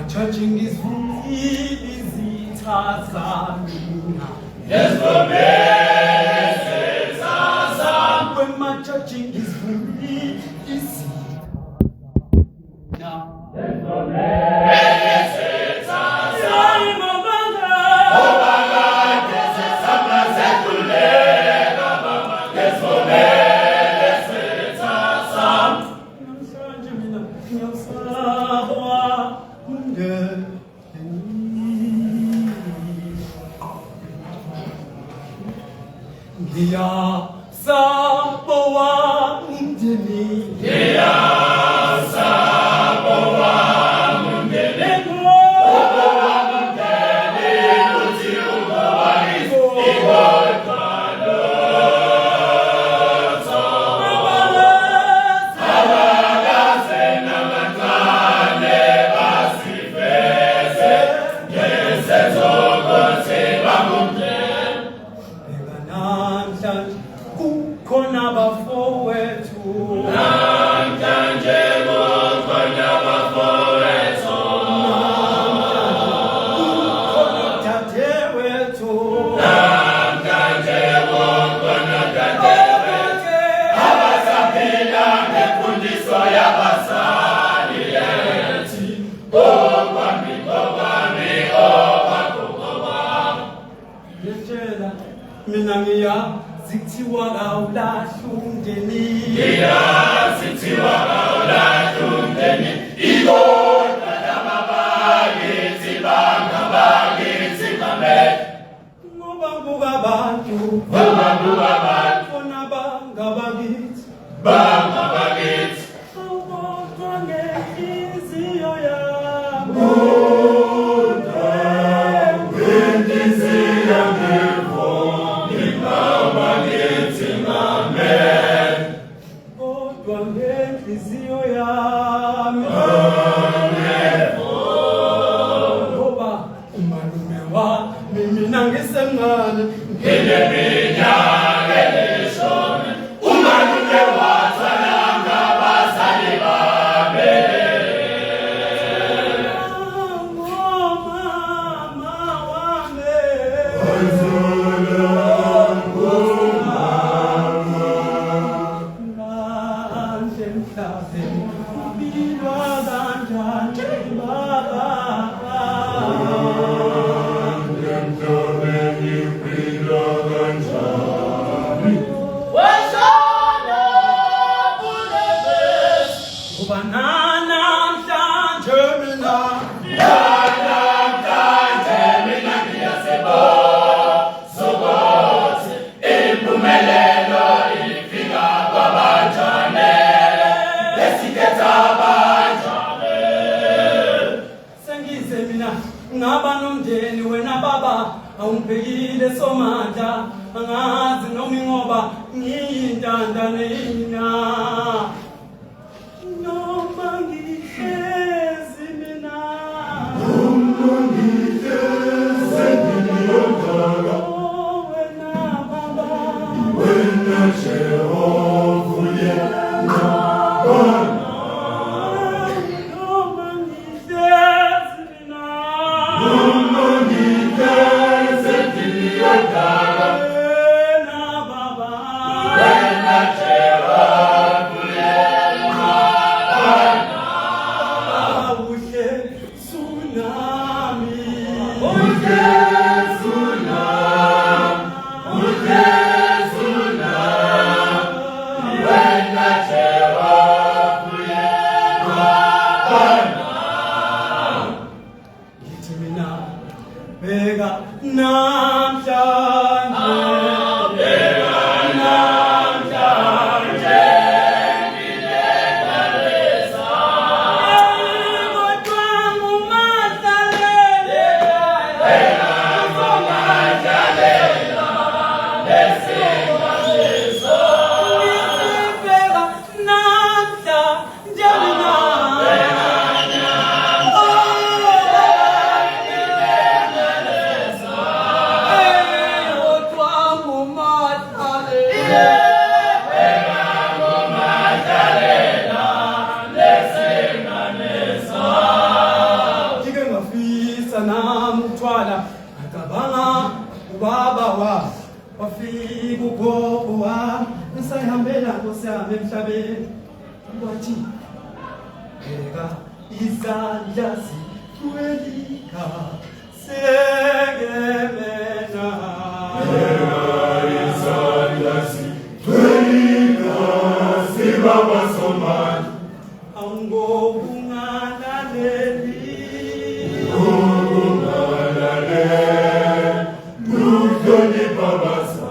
judging is easy, Tazamina. Yes, for me, when my judging is easy, now. yes, for me, Dia sabawa mundini. Dia sabawa mundini. Sabawa mundini. Uti ubawaris. Igor kaloto. Abagase namatane basifese. Yese zogote bamunde. Kukhona bafowethu namhlanje kukhona bafowethu kukhona dadewethu namhlanje kukhona dadewethu abasaphila ngemfundiso yabazali bethi okwami ngitshela mina zithiwa kawulahla umndeni zithiwa kawulahla umndeni ikodwa lababakithi bangabakithi bamele ngoba bukabantu bona bangabakithi kodwa ngenhliziyo yami kodwa ngenhliziyo yami ngoba umalume wami mina ngisemncane ngineminyaka elishumi umalume wathwala ngabazali bami ngomama wami ngaba nomndeni wena baba awungibhekile somandla angazi noma ingoba ngiyintandane yina noma ngihlezi mina wena baba wena Jehova yami emhlabeni wathi bheka izandla zitwelika sekemena izandla zitwelika sibaba somandla awungokungalaleli nuhlonipha abazali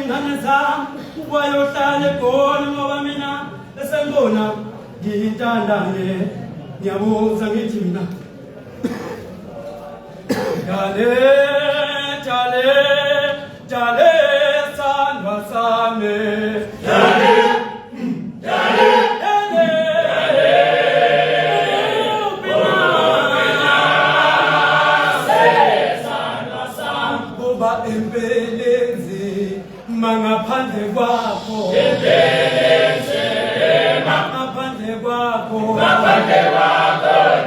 ingane zami wayohlala eGoli ngoba mina esengibona ngiyintandane ngiyabuza ngithi mina Jale jale jale sandwa sami Jale jale Empeleze mangaphandle kwakho empeleze mangaphandle kwakho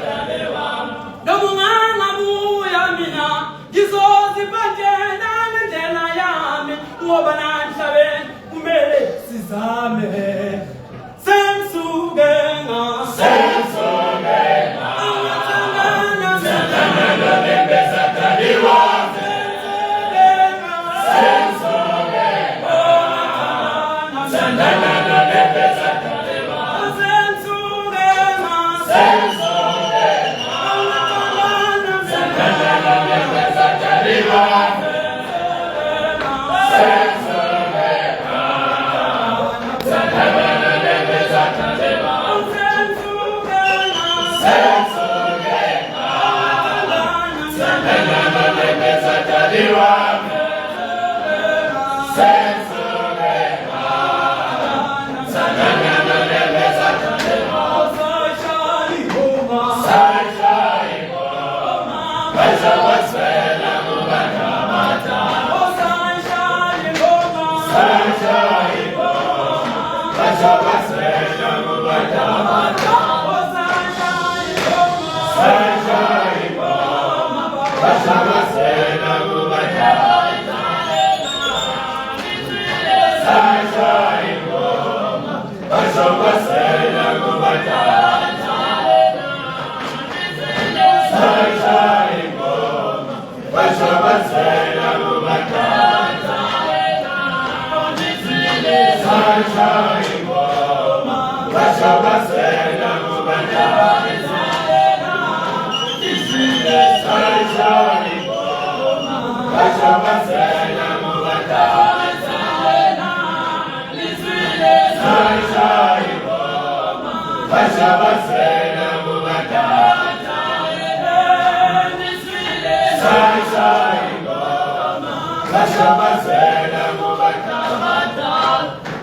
Jale wami noma ngabuya mina ngizozibandela ngendlela yami ngoba namhlabeni kumele sizame semsuke Jale wami Basha basela mubatama